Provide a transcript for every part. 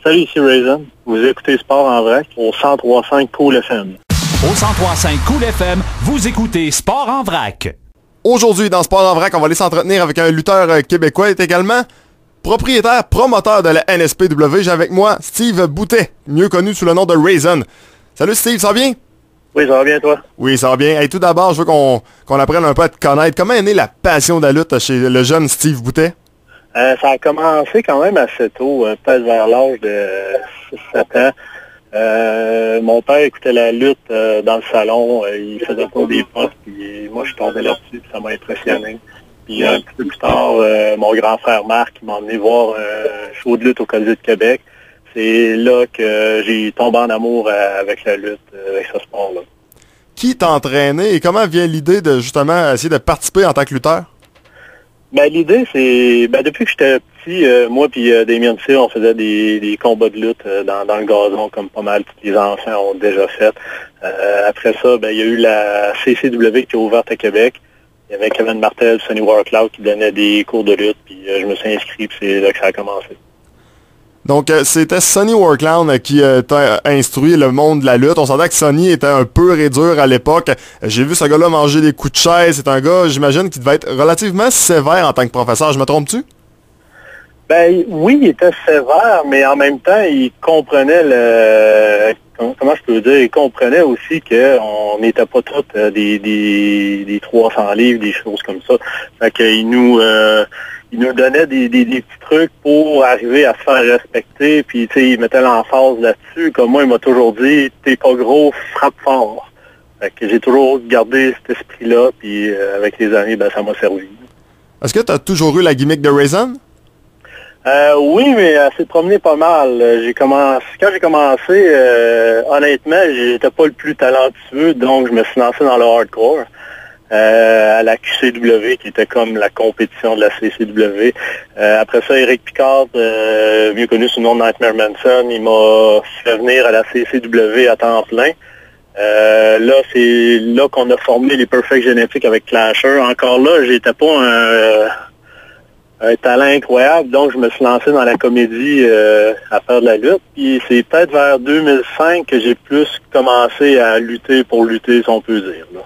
Salut, ici Raisin. Vous écoutez Sport en vrac au 103.5 Cool FM. Au 103.5 Cool FM, vous écoutez Sport en vrac. Aujourd'hui, dans Sport en vrac, on va aller s'entretenir avec un lutteur québécois. Il est également propriétaire, promoteur de la NSPW. J'ai avec moi Steve Boutet, mieux connu sous le nom de Raisin. Salut Steve, ça va bien? Oui, ça va bien, toi? Oui, ça va bien. Hey, tout d'abord, je veux qu'on apprenne un peu à te connaître. Comment est née la passion de la lutte chez le jeune Steve Boutet? Ça a commencé quand même assez tôt, peut-être vers l'âge de 6-7 ans. Mon père écoutait la lutte dans le salon, il faisait pas des postes, puis moi je suis tombé là-dessus, puis ça m'a impressionné. Puis un petit peu plus tard, mon grand frère Marc m'a emmené voir un show de lutte au Colisée de Québec. C'est là que j'ai tombé en amour avec la lutte, avec ce sport-là. Qui t'a entraîné et comment vient l'idée de justement essayer de participer en tant que lutteur? Ben, l'idée, c'est... depuis que j'étais petit, moi puis Damien Cyr, on faisait des combats de lutte dans le gazon, comme pas mal tous les enfants ont déjà fait. Après ça, il y a eu la CCW qui a ouvert à Québec. Il y avait Kevin Martel, Sonny Warcloud qui donnait des cours de lutte, puis je me suis inscrit, puis c'est là que ça a commencé. Donc, c'était Sonny Warcloud qui t'a instruit le monde de la lutte. On sentait que Sonny était un peu dur à l'époque. J'ai vu ce gars-là manger des coups de chaise. C'est un gars, j'imagine, qui devait être relativement sévère en tant que professeur. Je me trompe-tu? Ben oui, il était sévère, mais en même temps, il comprenait comment je peux dire, il comprenait aussi qu'on n'était pas tous des 300 livres, des choses comme ça. Fait qu'il il nous donnait des petits trucs pour arriver à se faire respecter, puis tu sais, il mettait l'emphase là-dessus. Comme moi, il m'a toujours dit, t'es pas gros, frappe fort. Fait que j'ai toujours gardé cet esprit-là, puis avec les années, ça m'a servi. Est-ce que tu as toujours eu la gimmick de Raisin? Oui, mais elle s'est promenée pas mal. Quand j'ai commencé, honnêtement, j'étais pas le plus talentueux, donc je me suis lancé dans le hardcore. À la QCW, qui était comme la compétition de la CCW. Après ça, Eric Picard, mieux connu sous le nom de Nightmare Manson, il m'a fait venir à la CCW à temps plein. Là, c'est là qu'on a formé les Perfect Genetics avec Clasher. Encore là, j'étais pas un talent incroyable, donc je me suis lancé dans la comédie à faire de la lutte. Puis c'est peut-être vers 2005 que j'ai plus commencé à lutter pour lutter, si on peut dire, là.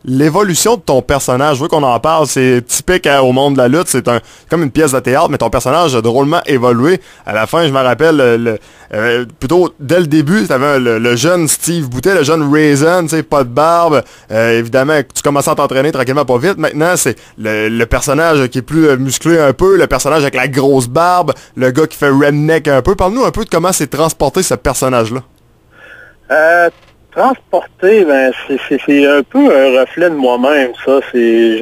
L'évolution de ton personnage, je veux qu'on en parle, c'est typique au monde de la lutte, c'est comme une pièce de théâtre, mais ton personnage a drôlement évolué. À la fin, je me rappelle, plutôt dès le début, tu avais le jeune Steve Boutet, le jeune Raisin, tu sais, pas de barbe. Évidemment, tu commençais à t'entraîner tranquillement pas vite. Maintenant, c'est le personnage qui est plus musclé un peu, le personnage avec la grosse barbe, le gars qui fait redneck un peu. Parle-nous un peu de comment c'est transporté ce personnage-là. Transporter, c'est un peu un reflet de moi-même, ça. Je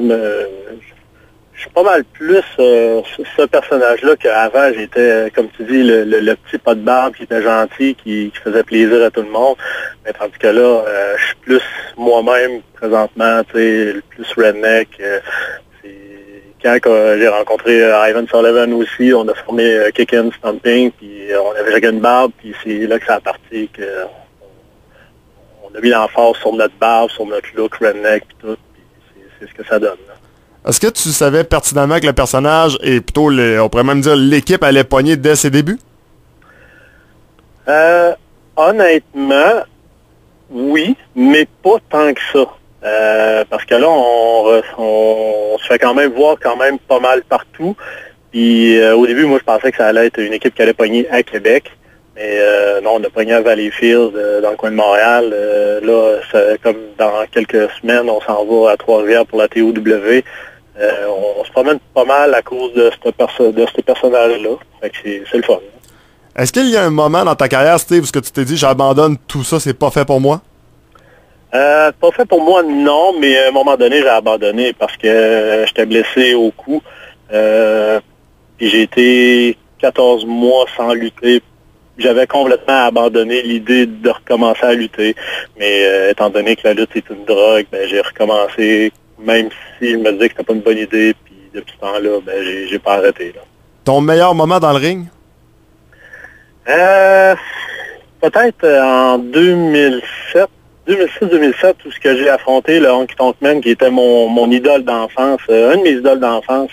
suis pas mal plus ce personnage-là qu'avant. J'étais, comme tu dis, le petit pas de barbe qui était gentil, qui faisait plaisir à tout le monde. Mais tandis que là, je suis plus moi-même présentement, tu sais, le plus redneck. Quand j'ai rencontré Ivan Sullivan aussi, on a formé Kickin' Stomping, puis on avait chacun une barbe, puis c'est là que ça a parti que on a mis l'emphase sur notre barbe, sur notre look redneck, puis tout, puis c'est ce que ça donne, là. Est-ce que tu savais pertinemment que le personnage et plutôt, on pourrait même dire, l'équipe allait pogner dès ses débuts? Honnêtement, oui, mais pas tant que ça. Parce que là, on se fait quand même voir quand même pas mal partout. Puis au début, moi, je pensais que ça allait être une équipe qui allait pogner à Québec. Mais non, on a pogné à Valleyfield, dans le coin de Montréal. Là, comme dans quelques semaines, on s'en va à Trois-Rivières pour la TOW. On se promène pas mal à cause de ce personnage-là. Fait que c'est le fun. Est-ce qu'il y a un moment dans ta carrière, Steve, où tu t'es dit, j'abandonne tout ça, c'est pas fait pour moi? Pas fait pour moi, non, mais à un moment donné, j'ai abandonné parce que j'étais blessé au cou. Puis j'ai été 14 mois sans lutter. J'avais complètement abandonné l'idée de recommencer à lutter. Mais étant donné que la lutte est une drogue, j'ai recommencé, même si je me disais que c'était pas une bonne idée. Puis depuis ce temps-là, j'ai pas arrêté, là. Ton meilleur moment dans le ring? Peut-être en 2007. 2006-2007, tout ce que j'ai affronté, le Honky Tonk Man, qui était mon idole d'enfance, un de mes idoles d'enfance,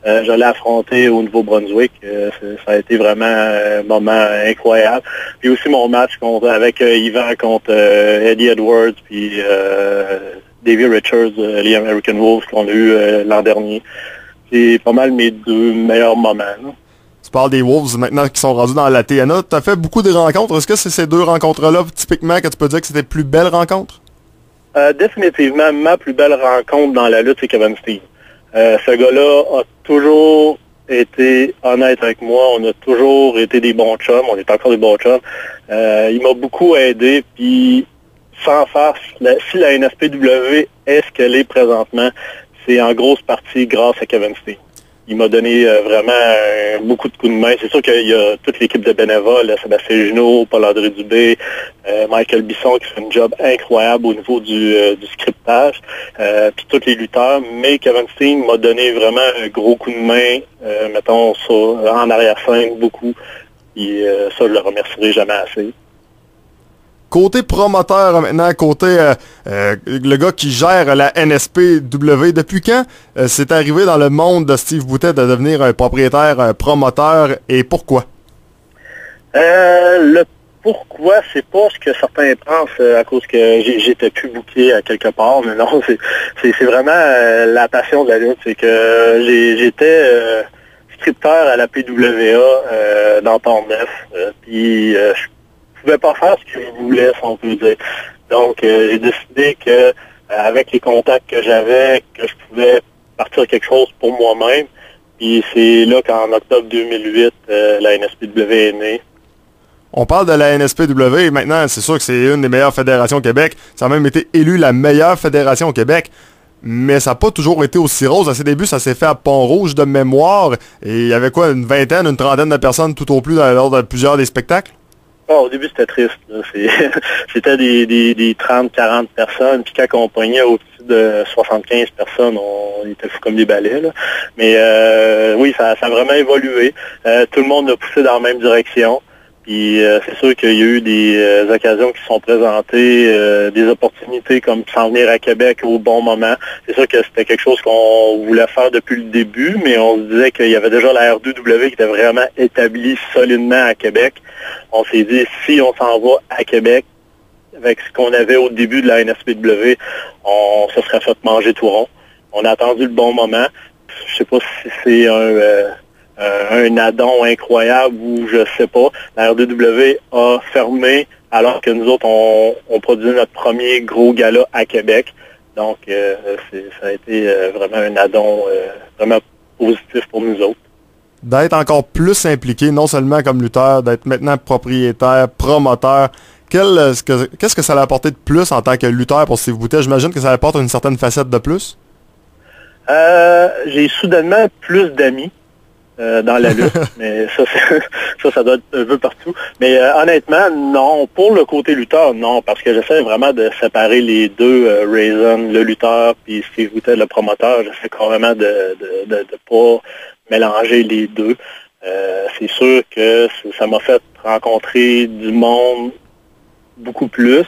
Je l'ai affronté au Nouveau-Brunswick. Ça a été vraiment un moment incroyable. Puis aussi mon match avec Yvan contre Eddie Edwards puis Davey Richards, les American Wolves qu'on a eu l'an dernier. C'est pas mal mes 2 meilleurs moments. Là. Tu parles des Wolves maintenant qui sont rendus dans la TNA. Tu as fait beaucoup de rencontres. Est-ce que c'est ces 2 rencontres-là, typiquement, que tu peux dire que c'était les plus belles rencontres? Définitivement, ma plus belle rencontre dans la lutte, c'est Kevin Steen. Ce gars-là a toujours été honnête avec moi. On a toujours été des bons chums. On est encore des bons chums. Il m'a beaucoup aidé. Puis, sans faire, si la NSPW est ce qu'elle est présentement, c'est en grosse partie grâce à Kevin Steen. Il m'a donné vraiment beaucoup de coups de main. C'est sûr qu'il y a toute l'équipe de bénévoles, Sébastien Junot, Paul-André Dubé, Michael Bisson qui fait un job incroyable au niveau du scriptage, puis tous les lutteurs. Mais Kevin Steen m'a donné vraiment un gros coup de main, mettons, en arrière-scène, beaucoup. Et ça, je le remercierai jamais assez. Côté promoteur maintenant, côté le gars qui gère la NSPW, depuis quand c'est arrivé dans le monde de Steve Boutet de devenir un propriétaire, un promoteur, et pourquoi? Le pourquoi, c'est pas ce que certains pensent à cause que j'étais plus booké à quelque part, mais non, c'est vraiment la passion de la lutte. C'est que j'étais scripteur à la PWA dans Port-Neuf, puis je pouvais pas faire ce que je voulais, si on peut dire. Donc, j'ai décidé que avec les contacts que j'avais, que je pouvais partir quelque chose pour moi-même. Puis c'est là qu'en octobre 2008, la NSPW est née. On parle de la NSPW et maintenant, c'est sûr que c'est une des meilleures fédérations au Québec. Ça a même été élu la meilleure fédération au Québec. Mais ça n'a pas toujours été aussi rose. À ses débuts, ça s'est fait à Pont-Rouge de mémoire. Et il y avait quoi, une vingtaine, une trentaine de personnes tout au plus lors de plusieurs des spectacles? Oh, au début, c'était triste. C'était des 30, 40 personnes. Puis quand on pognait au-dessus de 75 personnes, on était fous comme des balais. Là. Mais oui, ça a vraiment évolué. Tout le monde a poussé dans la même direction. Puis c'est sûr qu'il y a eu des occasions qui sont présentées, des opportunités comme s'en venir à Québec au bon moment. C'est sûr que c'était quelque chose qu'on voulait faire depuis le début, mais on se disait qu'il y avait déjà la R2W qui était vraiment établie solidement à Québec. On s'est dit, si on s'en va à Québec, avec ce qu'on avait au début de la NSPW, on se serait fait manger tout rond. On a attendu le bon moment. Je sais pas si c'est un addon incroyable ou je sais pas. La R2W a fermé alors que nous autres, on produisait notre premier gros gala à Québec. Donc, ça a été vraiment un addon vraiment positif pour nous autres. D'être encore plus impliqué, non seulement comme lutteur, d'être maintenant propriétaire, promoteur. Qu'est-ce que ça l'a apporté de plus en tant que lutteur pour Steve Boutet? J'imagine que ça apporte une certaine facette de plus. J'ai soudainement plus d'amis. Dans la lutte, mais ça doit être un peu partout. Mais honnêtement, non. Pour le côté lutteur, non, parce que j'essaie vraiment de séparer les deux, Raisin, le lutteur, puis Steve Boutet, le promoteur. J'essaie carrément de pas mélanger les deux. C'est sûr que ça m'a fait rencontrer du monde beaucoup plus,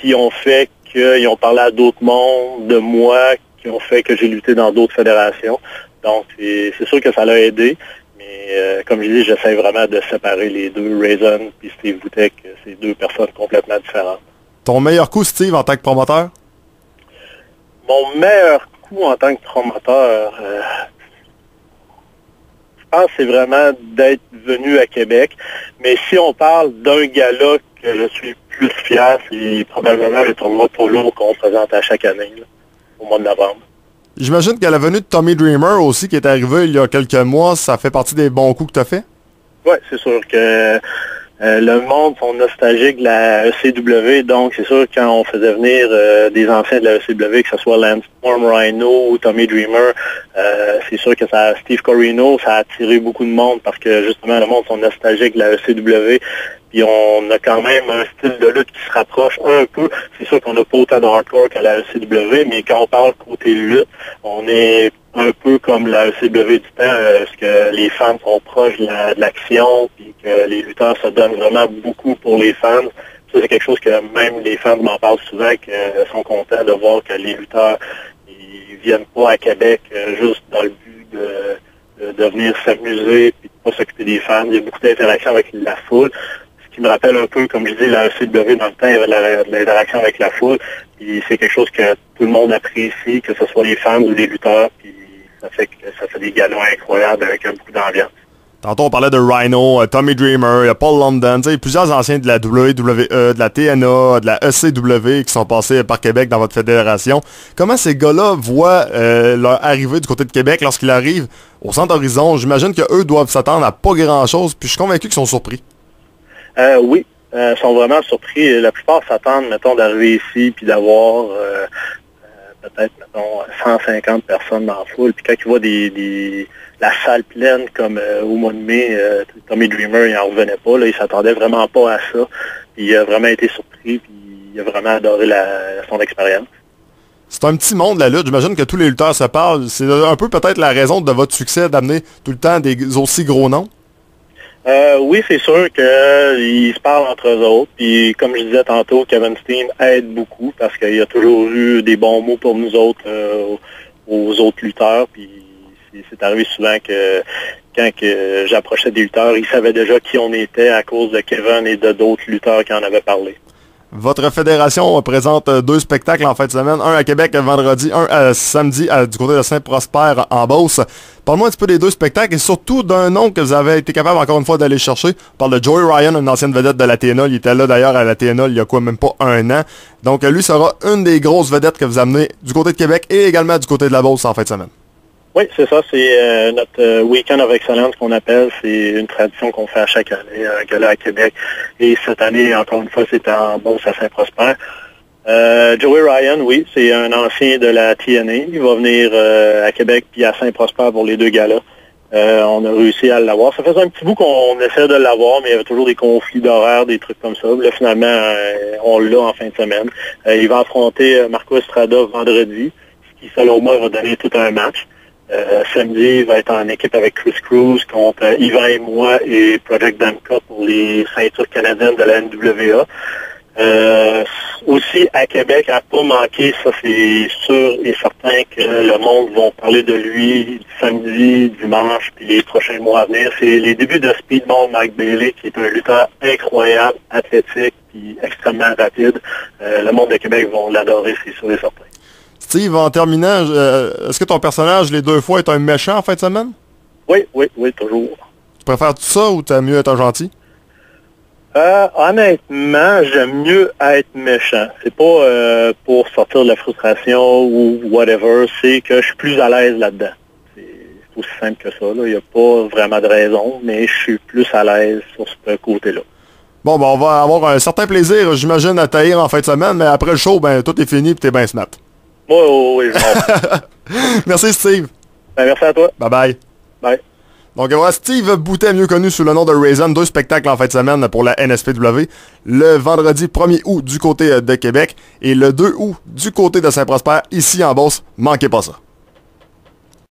qui ont fait qu'ils ont parlé à d'autres mondes de moi, qui ont fait que j'ai lutté dans d'autres fédérations. Donc, c'est sûr que ça l'a aidé, mais comme je dis, j'essaie vraiment de séparer les deux, Raisin et Steve Boutet, que c'est deux personnes complètement différentes. Ton meilleur coup, Steve, en tant que promoteur? Mon meilleur coup en tant que promoteur, je pense que c'est vraiment d'être venu à Québec. Mais si on parle d'un gala que je suis plus fier, c'est probablement le tournoi Polo qu'on présente à chaque année, là, au mois de novembre. J'imagine qu'à la venue de Tommy Dreamer aussi, qui est arrivé il y a quelques mois, ça fait partie des bons coups que tu as fait? Oui, c'est sûr que le monde sont nostalgiques de la ECW, donc c'est sûr que quand on faisait venir des anciens de la ECW, que ce soit Lance Storm, Rhino ou Tommy Dreamer, c'est sûr que Steve Corino, ça a attiré beaucoup de monde parce que justement le monde sont nostalgiques de la ECW. Puis on a quand même un style de lutte qui se rapproche un peu. C'est sûr qu'on n'a pas autant de hardcore qu'à la ECW, mais quand on parle côté lutte, on est un peu comme la ECW du temps, parce que les fans sont proches de l'action, puis que les lutteurs se donnent vraiment beaucoup pour les fans. Ça, c'est quelque chose que même les fans m'en parlent souvent, qu'ils sont contents de voir que les lutteurs ils viennent pas à Québec juste dans le but de venir s'amuser et de pas s'occuper des fans. Il y a beaucoup d'interactions avec la foule. Ce qui me rappelle un peu, comme je dis, la ECW dans le temps, il y avait de l'interaction avec la foule. Puis c'est quelque chose que tout le monde apprécie, que ce soit les fans ou les lutteurs. Puis ça fait des galas incroyables avec beaucoup d'ambiance. Tantôt, on parlait de Rhino, Tommy Dreamer, Paul London, plusieurs anciens de la WWE, de la TNA, de la ECW qui sont passés par Québec dans votre fédération. Comment ces gars-là voient leur arrivée du côté de Québec lorsqu'ils arrivent au Centre Horizon? J'imagine qu'eux doivent s'attendre à pas grand-chose, puis je suis convaincu qu'ils sont surpris. Oui, ils sont vraiment surpris. La plupart s'attendent, mettons, d'arriver ici puis d'avoir peut-être, mettons, 150 personnes dans la foule. Puis quand ils voient la salle pleine comme au mois de mai, Tommy Dreamer, il n'en revenait pas. Là, il s'attendait vraiment pas à ça. Puis il a vraiment été surpris. Puis il a vraiment adoré son expérience. C'est un petit monde, la lutte. J'imagine que tous les lutteurs se parlent. C'est un peu peut-être la raison de votre succès d'amener tout le temps des aussi gros noms. Oui, c'est sûr qu'ils se parlent entre eux autres. Puis comme je disais tantôt, Kevin Steen aide beaucoup parce qu'il a toujours eu des bons mots pour nous autres, aux autres lutteurs. Puis c'est arrivé souvent que quand j'approchais des lutteurs, ils savaient déjà qui on était à cause de Kevin et de d'autres lutteurs qui en avaient parlé. Votre fédération présente 2 spectacles en fin de semaine, un à Québec vendredi, un samedi du côté de Saint-Prosper en Beauce. Parle-moi un petit peu des 2 spectacles et surtout d'un nom que vous avez été capable encore une fois d'aller chercher. On parle de Joey Ryan, une ancienne vedette de la TNA. Il était là d'ailleurs à la TNA il y a même pas un an. Donc lui sera une des grosses vedettes que vous amenez du côté de Québec et également du côté de la Beauce en fin de semaine. Oui, c'est ça. C'est notre Weekend of Excellence qu'on appelle. C'est une tradition qu'on fait à chaque année, un gala à Québec. Et cette année, encore une fois, c'était en Beauce à Saint-Prosper. Joey Ryan, oui, c'est un ancien de la TNA. Il va venir à Québec puis à Saint-Prosper pour les 2 galas. On a réussi à l'avoir. Ça faisait un petit bout qu'on essayait de l'avoir, mais il y avait toujours des conflits d'horaire, des trucs comme ça. Là, finalement, on l'a en fin de semaine. Il va affronter Marco Estrada vendredi, ce qui, selon moi, va donner tout un match. Samedi, il va être en équipe avec Chris Cruz contre Yvan et moi et Project Damka pour les ceintures canadiennes de la NWA. Aussi, à Québec, à pas manquer, ça c'est sûr et certain que le monde va parler de lui samedi, dimanche, puis les prochains mois à venir. C'est les débuts de Speedball Mike Bailey, qui est un lutteur incroyable, athlétique, puis extrêmement rapide. Le monde de Québec vont l'adorer, c'est sûr et certain. Steve, en terminant, est-ce que ton personnage, les 2 fois, est un méchant en fin de semaine? Oui, toujours. Tu préfères tout ça ou t'aimes mieux être un gentil? Honnêtement, j'aime mieux être méchant. C'est pas pour sortir de la frustration ou whatever, c'est que je suis plus à l'aise là-dedans. C'est aussi simple que ça. Il n'y a pas vraiment de raison, mais je suis plus à l'aise sur ce côté-là. Bon, ben on va avoir un certain plaisir, j'imagine, à taillir en fin de semaine, mais après le show, ben tout est fini et t'es bien smart. Oui. Merci, Steve. Ben, merci à toi. Bye-bye. Bye. Donc voilà, Steve Boutet, mieux connu sous le nom de Raisin, 2 spectacles en fin de semaine pour la NSPW. Le vendredi 1er août du côté de Québec et le 2 août du côté de Saint-Prosper, ici en Beauce. Manquez pas ça.